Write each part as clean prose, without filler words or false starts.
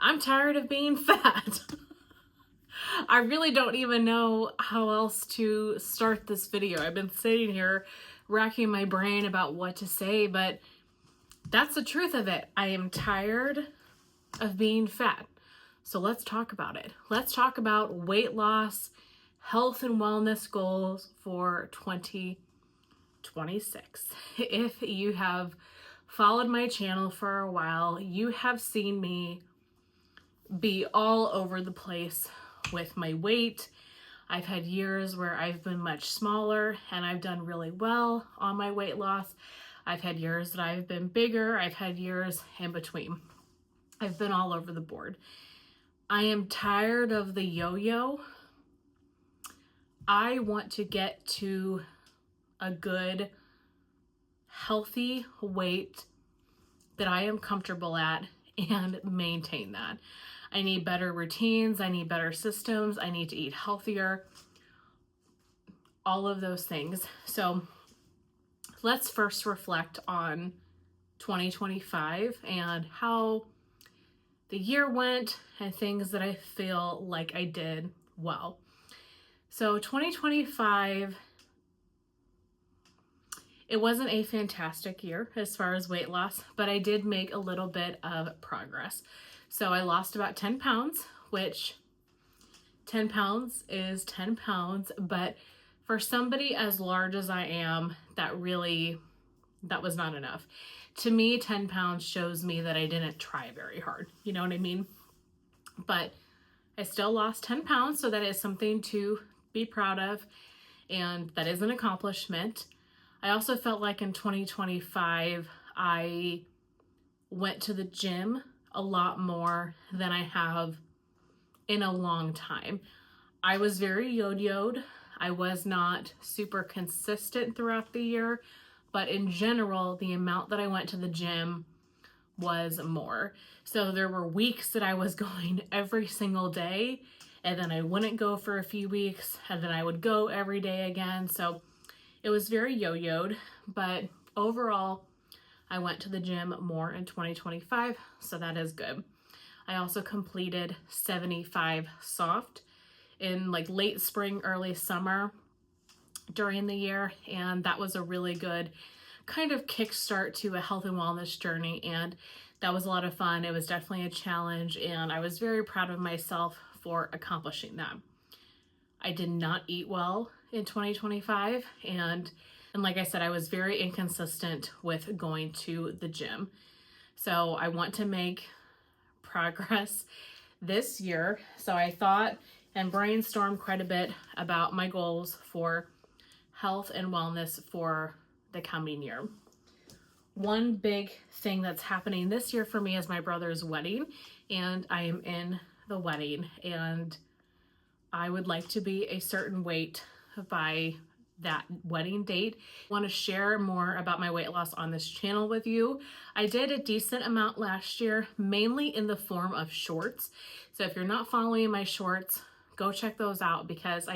I'm tired of being fat. I really don't even know how else to start this video. I've been sitting here racking my brain about what to say, but that's the truth of it. I am tired of being fat. So let's talk about it. Let's talk about weight loss, health and wellness goals for 2026. If you have followed my channel for a while, you have seen me be all over the place with my weight. I've had years where I've been much smaller and I've done really well on my weight loss. I've had years that I've been bigger. I've had years in between. I've been all over the board. I am tired of the yo-yo. I want to get to a good, healthy weight that I am comfortable at and maintain that. I need better routines. I need better systems. I need to eat healthier. All of those things. So let's first reflect on 2025 and how the year went and things that I feel like I did well. So 2025, it wasn't a fantastic year as far as weight loss, but I did make a little bit of progress. So I lost about 10 pounds, which 10 pounds is 10 pounds, but for somebody as large as I am, that was not enough. To me, 10 pounds shows me that I didn't try very hard. You know what I mean? But I still lost 10 pounds, so that is something to be proud of, and that is an accomplishment. I also felt like in 2025, I went to the gym a lot more than I have in a long time. I was very yo-yoed. I was not super consistent throughout the year, but in general, the amount that I went to the gym was more. So there were weeks that I was going every single day, and then I wouldn't go for a few weeks, and then I would go every day again. So it was very yo-yoed, but overall, I went to the gym more in 2025, so that is good. I also completed 75 soft in like late spring, early summer during the year, and that was a really good kind of kickstart to a health and wellness journey, and that was a lot of fun. It was definitely a challenge, and I was very proud of myself for accomplishing that. I did not eat well in 2025, and like I said, I was very inconsistent with going to the gym. So I want to make progress this year. So I thought and brainstormed quite a bit about my goals for health and wellness for the coming year. One big thing that's happening this year for me is my brother's wedding, and I am in the wedding, and I would like to be a certain weight by that wedding date. I want to share more about my weight loss on this channel with you. I did a decent amount last year, mainly in the form of shorts. So if you're not following my shorts, go check those out, because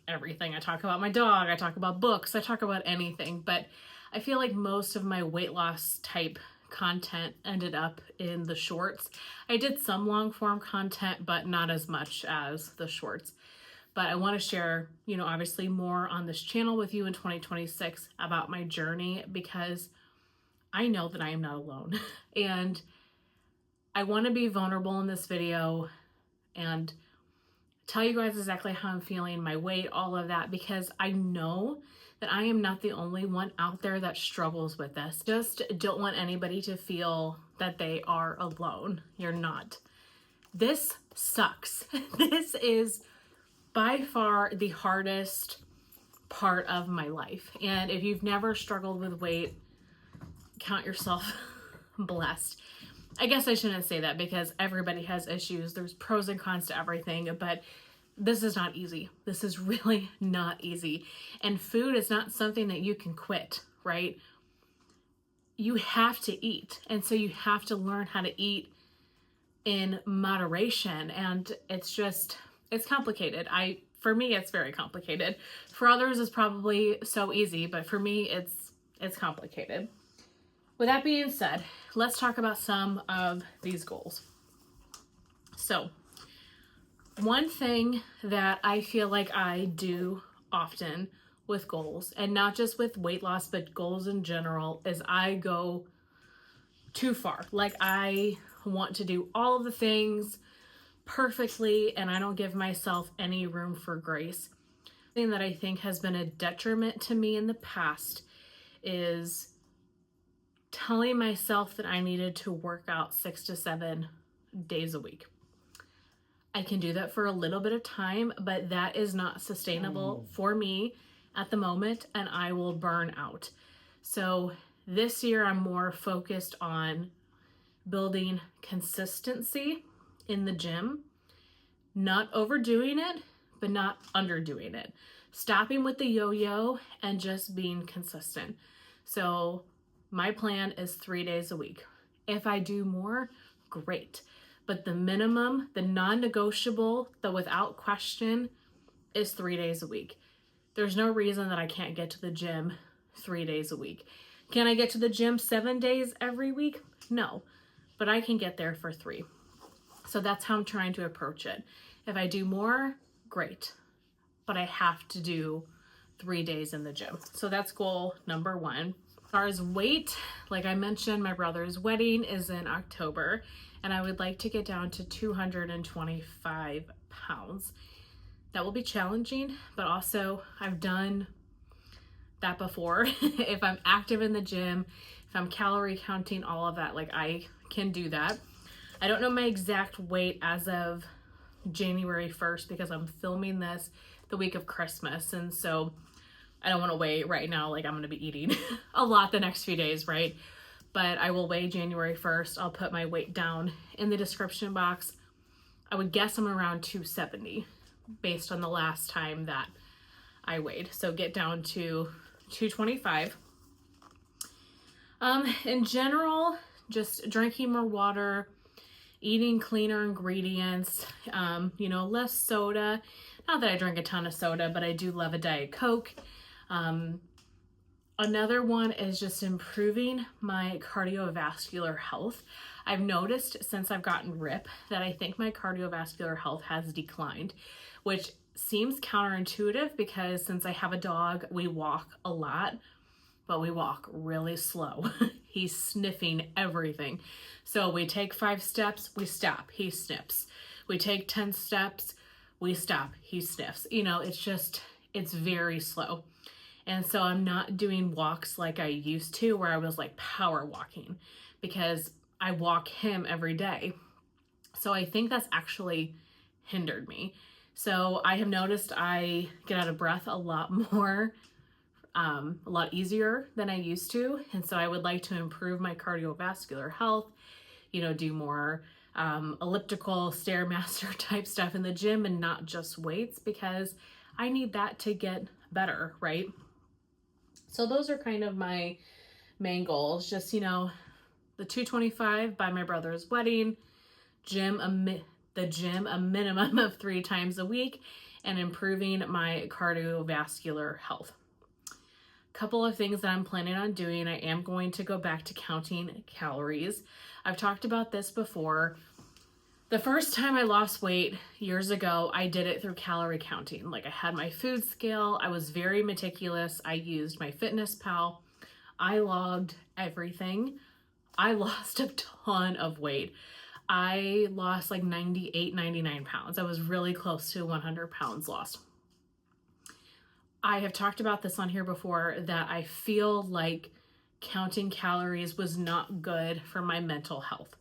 everything. I talk about my dog, I talk about books, I talk about anything, but I feel like most of my weight loss type content ended up in the shorts. I did some long form content, but not as much as the shorts. But I want to share, obviously more on this channel with you in 2026 about my journey, because I know that I am not alone. And I want to be vulnerable in this video and tell you guys exactly how I'm feeling, my weight, all of that, because I know that I am not the only one out there that struggles with this. Just don't want anybody to feel that they are alone. You're not. This sucks. This is by far the hardest part of my life. And if you've never struggled with weight, count yourself blessed. I guess I shouldn't say that, because everybody has issues. There's pros and cons to everything, but this is not easy. This is really not easy. And food is not something that you can quit, right? You have to eat. And so you have to learn how to eat in moderation. And it's complicated. For me, it's very complicated. For others, it's probably so easy, but for me, it's complicated. With that being said, let's talk about some of these goals. So, one thing that I feel like I do often with goals, and not just with weight loss, but goals in general, is I go too far. Like, I want to do all of the things perfectly, and I don't give myself any room for grace. Thing that I think has been a detriment to me in the past is telling myself that I needed to work out 6 to 7 days a week. I can do that for a little bit of time, but that is not sustainable for me at the moment, and I will burn out. So this year I'm more focused on building consistency in the gym, not overdoing it, but not underdoing it. Stopping with the yo-yo and just being consistent. So my plan is 3 days a week. If I do more, great. But the minimum, the non-negotiable, the without question is 3 days a week. There's no reason that I can't get to the gym 3 days a week. Can I get to the gym 7 days every week? No, but I can get there for 3. So that's how I'm trying to approach it. If I do more, great, but I have to do 3 days in the gym. So that's goal number 1. As far as weight, like I mentioned, my brother's wedding is in October, and I would like to get down to 225 pounds. That will be challenging, but also I've done that before. If I'm active in the gym, if I'm calorie counting, all of that, like I can do that. I don't know my exact weight as of January 1st because I'm filming this the week of Christmas, and so I don't want to weigh right now, like I'm going to be eating a lot the next few days, right? But I will weigh January 1st. I'll put my weight down in the description box. I would guess I'm around 270 based on the last time that I weighed. So get down to 225. In general, just drinking more water, eating cleaner ingredients, less soda. Not that I drink a ton of soda, but I do love a Diet Coke. Another one is just improving my cardiovascular health. I've noticed since I've gotten RIP that I think my cardiovascular health has declined, which seems counterintuitive because since I have a dog, we walk a lot, but we walk really slow. He's sniffing everything. So we take 5 steps, we stop, he sniffs. We take 10 steps, we stop, he sniffs. It's very slow. And so I'm not doing walks like I used to, where I was like power walking, because I walk him every day. So I think that's actually hindered me. So I have noticed I get out of breath a lot more, a lot easier than I used to. And so I would like to improve my cardiovascular health, do more elliptical, Stairmaster type stuff in the gym and not just weights, because I need that to get better, right? So those are kind of my main goals. Just, the 225 by my brother's wedding, the gym a minimum of 3 times a week, and improving my cardiovascular health. Couple of things that I'm planning on doing. I am going to go back to counting calories. I've talked about this before. The first time I lost weight years ago, I did it through calorie counting. Like I had my food scale. I was very meticulous. I used MyFitnessPal. I logged everything. I lost a ton of weight. I lost like 98, 99 pounds. I was really close to 100 pounds lost. I have talked about this on here before, that I feel like counting calories was not good for my mental health.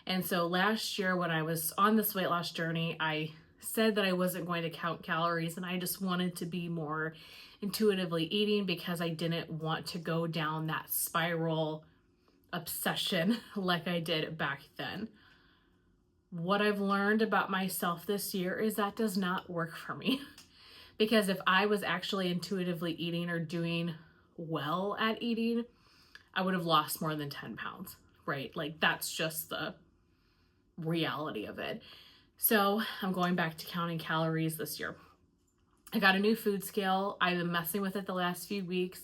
And so last year when I was on this weight loss journey, I said that I wasn't going to count calories, and I just wanted to be more intuitively eating because I didn't want to go down that spiral obsession like I did back then. What I've learned about myself this year is that does not work for me. Because if I was actually intuitively eating or doing well at eating, I would have lost more than 10 pounds, right? Like that's just the reality of it. So I'm going back to counting calories this year. I got a new food scale. I've been messing with it the last few weeks.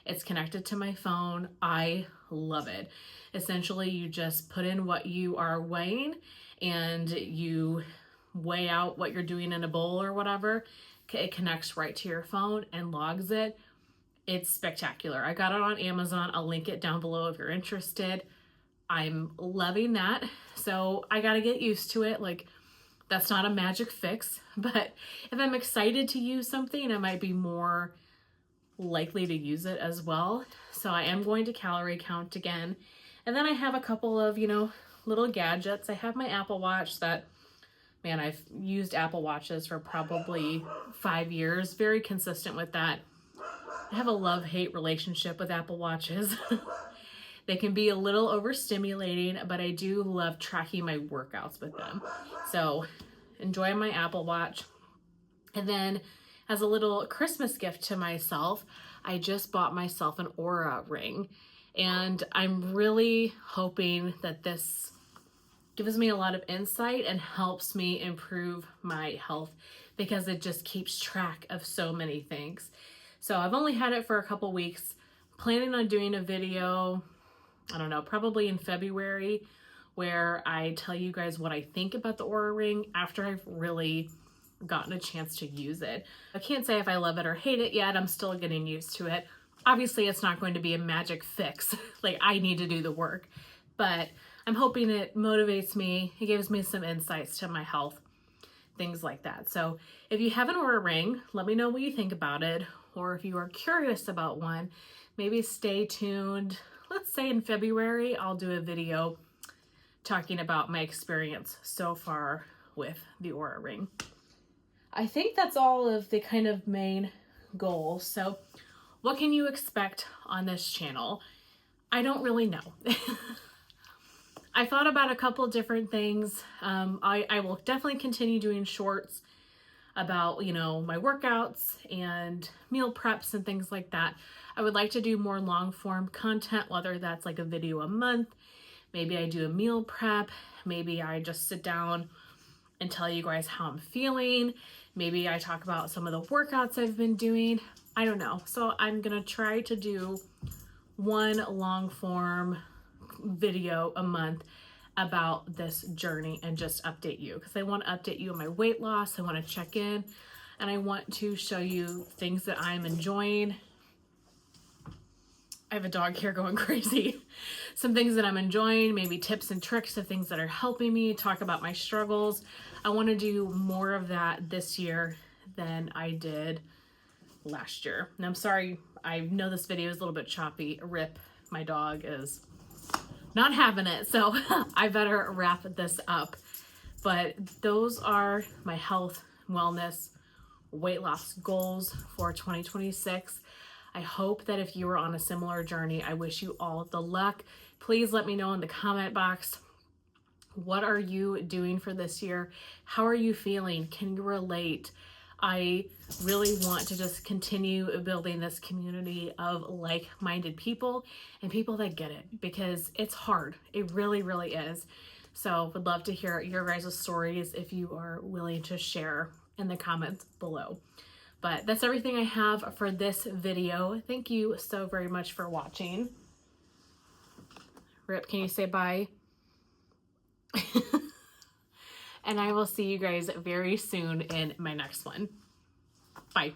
It's connected to my phone. I love it. Essentially, you just put in what you are weighing and you weigh out what you're doing in a bowl or whatever. It connects right to your phone and logs it. It's spectacular. I got it on Amazon. I'll link it down below if you're interested. I'm loving that. So I got to get used to it. Like, that's not a magic fix, but if I'm excited to use something, I might be more likely to use it as well. So I am going to calorie count again. And then I have a couple of, little gadgets. I have my Apple Watch that, man, I've used Apple Watches for probably 5 years, very consistent with that. I have a love-hate relationship with Apple Watches. They can be a little overstimulating, but I do love tracking my workouts with them. So enjoy my Apple Watch. And then as a little Christmas gift to myself, I just bought myself an Oura ring. And I'm really hoping that this gives me a lot of insight and helps me improve my health because it just keeps track of so many things. So I've only had it for a couple weeks, planning on doing a video, I don't know, probably in February, where I tell you guys what I think about the Oura ring after I've really gotten a chance to use it. I can't say if I love it or hate it yet. I'm still getting used to it. Obviously, it's not going to be a magic fix. Like, I need to do the work, but I'm hoping it motivates me. It gives me some insights to my health, things like that. So if you have an Oura ring, let me know what you think about it. Or if you are curious about one, maybe stay tuned. Let's say in February, I'll do a video talking about my experience so far with the Oura ring. I think that's all of the kind of main goals. So what can you expect on this channel? I don't really know. I thought about a couple different things. I will definitely continue doing shorts about, my workouts and meal preps and things like that. I would like to do more long form content, whether that's like a video a month. Maybe I do a meal prep. Maybe I just sit down and tell you guys how I'm feeling. Maybe I talk about some of the workouts I've been doing. I don't know. So I'm gonna try to do one long form video a month about this journey and just update you, because I want to update you on my weight loss. I want to check in and I want to show you things that I'm enjoying. I have a dog here going crazy. Some things that I'm enjoying, maybe tips and tricks of things that are helping me, talk about my struggles. I want to do more of that this year than I did last year. And I'm sorry, I know this video is a little bit choppy. Rip, my dog is not having it, so I better wrap this up. But those are my health, wellness, weight loss goals for 2026. I hope that if you are on a similar journey, I wish you all the luck. Please let me know in the comment box, what are you doing for this year? How are you feeling? Can you relate? I really want to just continue building this community of like-minded people and people that get it, because it's hard. It really, really is. So would love to hear your guys' stories if you are willing to share in the comments below. But that's everything I have for this video. Thank you so very much for watching. Rip, can you say bye? And I will see you guys very soon in my next one. Bye.